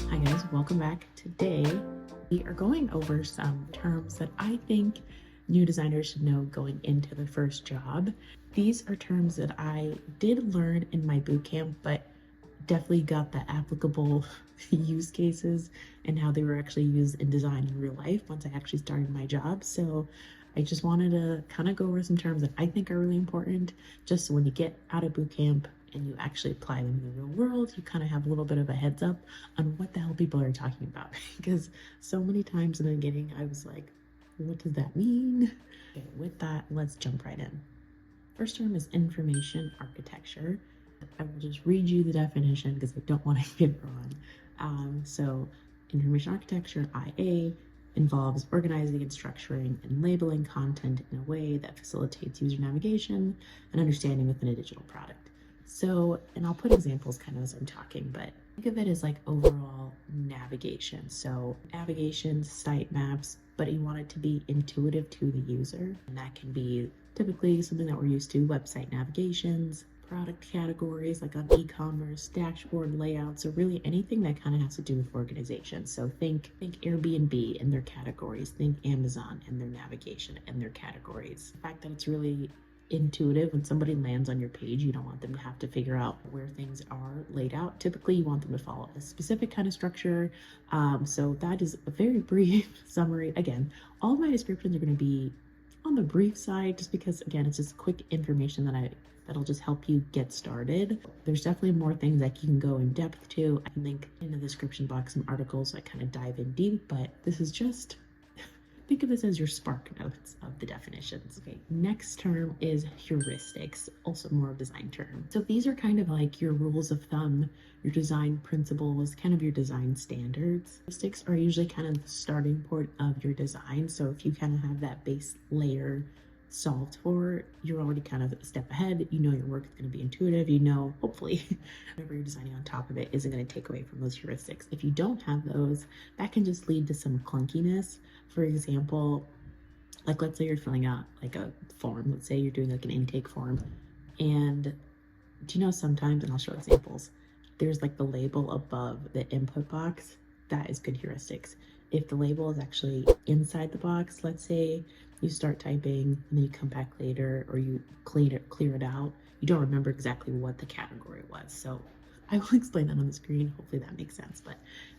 Hi guys, welcome back. Today we are going over some terms that I think new designers should know going into their first job. These are terms that I did learn in my bootcamp, but definitely got the applicable use cases and how they were actually used in design in real life once I actually started my job. So I just wanted to kind of go over some terms that I think are really important, just so when you get out of bootcamp and you actually apply them in the real world, you kind of have a little bit of a heads up on what the hell people are talking about. Because so many times in the beginning, I was like, what does that mean? Okay, with that, let's jump right in. First term is information architecture. I will just read you the definition because I don't want to get it wrong. So information architecture, IA, involves organizing and structuring and labeling content in a way that facilitates user navigation and understanding within a digital product. So, and I'll put examples kind of as I'm talking, but think of it as like overall navigation. So navigation, site maps, but you want it to be intuitive to the user. And that can be typically something that we're used to, website navigations, product categories like on e-commerce, dashboard layouts, or really anything that kind of has to do with organization. So think Airbnb and their categories, think Amazon and their navigation and their categories. The fact that it's really intuitive. When somebody lands on your page, you don't want them to have to figure out where things are laid out. Typically, you want them to follow a specific kind of structure. So that is a very brief summary. Again, all of my descriptions are going to be on the brief side, just because, again, it's just quick information that'll just help you get started. There's definitely more things that you can go in depth to. I can link in the description box some articles that kind of dive in deep, but this is just, think of this as your spark notes of the definitions. Okay, next term is heuristics, also more of a design term. So these are kind of like your rules of thumb, your design principles, kind of your design standards. Heuristics are usually kind of the starting point of your design. So if you kind of have that base layer solved for, you're already kind of a step ahead. You know your work is going to be intuitive. You know, hopefully, whatever you're designing on top of it isn't going to take away from those heuristics. If you don't have those, that can just lead to some clunkiness. For example, like let's say you're filling out like a form. Let's say you're doing like an intake form. And do you know sometimes, and I'll show examples, there's like the label above the input box. That is good heuristics. If the label is actually inside the box, let's say you start typing and then you come back later, or you clear it out, you don't remember exactly what the category was. So I will explain that on the screen. Hopefully that makes sense. But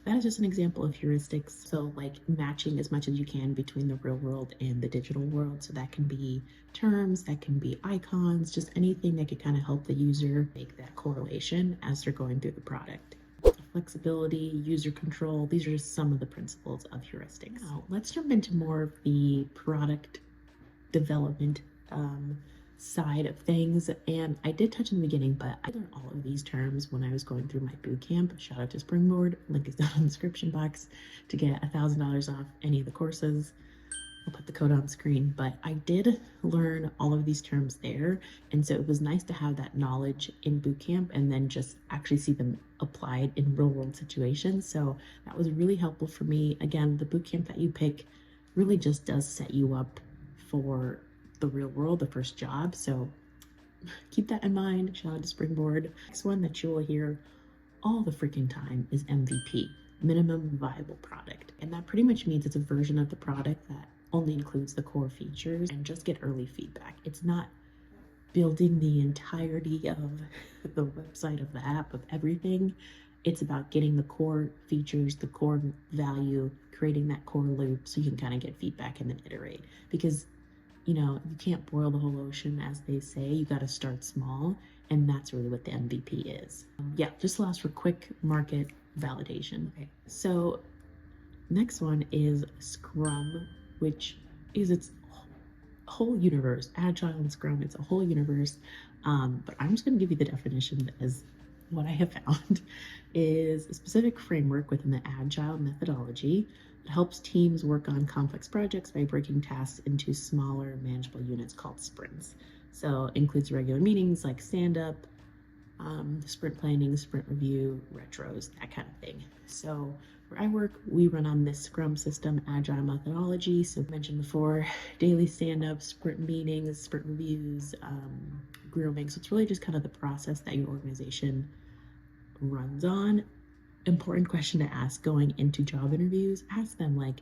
that is just an example of heuristics. So like matching as much as you can between the real world and the digital world. So that can be terms, that can be icons, just anything that could kind of help the user make that correlation as they're going through the product. Flexibility, user control, these are just some of the principles of heuristics. Now, let's jump into more of the product development side of things. And I did touch in the beginning, but I learned all of these terms when I was going through my bootcamp. Shout out to Springboard, link is down in the description box to get $1,000 off any of the courses. I'll put the code on screen, but I did learn all of these terms there. And so it was nice to have that knowledge in bootcamp and then just actually see them applied in real world situations. So that was really helpful for me. Again, the bootcamp that you pick really just does set you up for the real world, the first job. So keep that in mind. Shout out to Springboard. Next one that you will hear all the freaking time is MVP, minimum viable product. And that pretty much means it's a version of the product that only includes the core features and just get early feedback. It's not building the entirety of the website, of the app, of everything. It's about getting the core features, the core value, creating that core loop so you can kind of get feedback and then iterate. Because, you know, you can't boil the whole ocean, as they say. You got to start small, and that's really what the MVP is. Yeah, just allows for quick market validation. Okay, so next one is Scrum, which is its whole universe. Agile and Scrum, it's a whole universe. But I'm just going to give you the definition as what I have found is a specific framework within the Agile methodology that helps teams work on complex projects by breaking tasks into smaller, manageable units called sprints. So it includes regular meetings like stand-up, sprint planning, sprint review, retros, that kind of thing. So where I work, we run on this Scrum system, Agile methodology. So mentioned before, daily stand-ups, sprint meetings, sprint reviews, grooming. So it's really just kind of the process that your organization runs on. important question to ask going into job interviews. Ask them, like,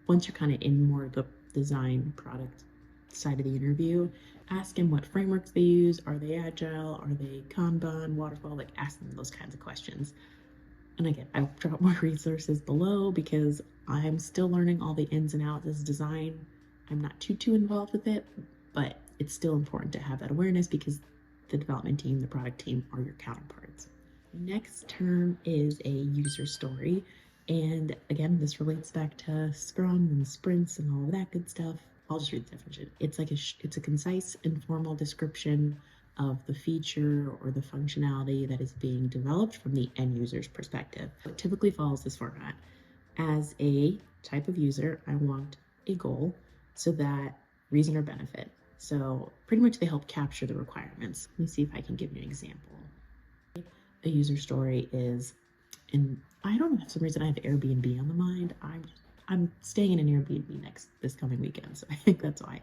once you're kind of in more of the design product side of the interview, ask them what frameworks they use. Are they agile? Are they Kanban, waterfall? Like, ask them those kinds of questions. And again, I'll drop more resources below because I'm still learning all the ins and outs as design. I'm not too involved with it, but it's still important to have that awareness because the development team, the product team are your counterparts. Next term is a user story. And again, this relates back to Scrum and sprints and all of that good stuff. I'll just read the definition. It's like it's a concise, informal description of the feature or the functionality that is being developed from the end user's perspective. It typically follows this format. As a type of user, I want a goal, so that reason or benefit. So pretty much they help capture the requirements. Let me see if I can give you an example. A user story is, and I don't know, for some reason I have Airbnb on the mind. I'm staying in an Airbnb this coming weekend, so I think that's why.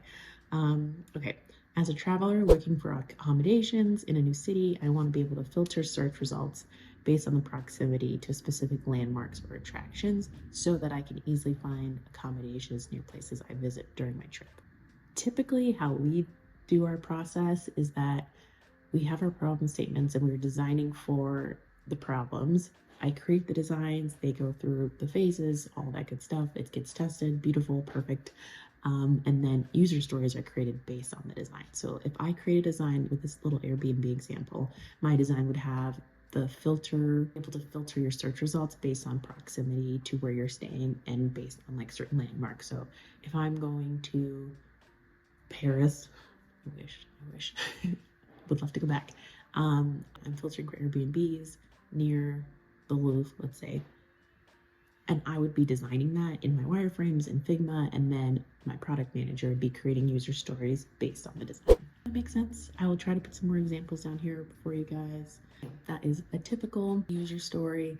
Okay, as a traveler looking for accommodations in a new city, I want to be able to filter search results based on the proximity to specific landmarks or attractions so that I can easily find accommodations near places I visit during my trip. Typically, how we do our process is that we have our problem statements and we're designing for the problems. I create the designs, they go through the phases, all that good stuff. It gets tested, beautiful, perfect. And then user stories are created based on the design. So if I create a design with this little Airbnb example, my design would have the filter, able to filter your search results based on proximity to where you're staying and based on like certain landmarks. So if I'm going to Paris, I wish, would love to go back. I'm filtering for Airbnbs near the Louvre, let's say, and I would be designing that in my wireframes in Figma, and then my product manager would be creating user stories based on the design. That makes sense. I will try to put some more examples down here for you guys. That is a typical user story.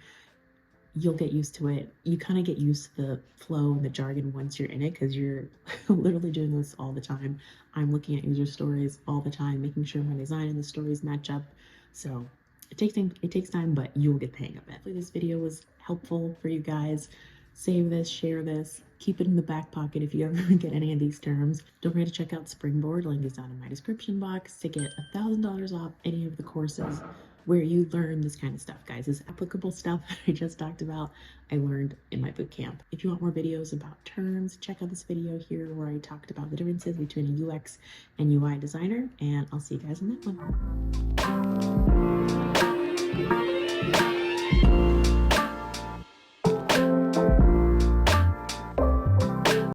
You'll get used to it. You kind of get used to the flow and the jargon once you're in it because you're literally doing this all the time. I'm looking at user stories all the time, making sure my design and the stories match up. So it takes time, but you'll get the hang of it. Hopefully this video was helpful for you guys. Save this, share this, keep it in the back pocket if you ever get any of these terms. Don't forget to check out Springboard. Link is down in my description box to get $1,000 off any of the courses where you learn this kind of stuff, guys. This applicable stuff I just talked about, I learned in my bootcamp. If you want more videos about terms, check out this video here where I talked about the differences between a UX and UI designer, and I'll see you guys in that one.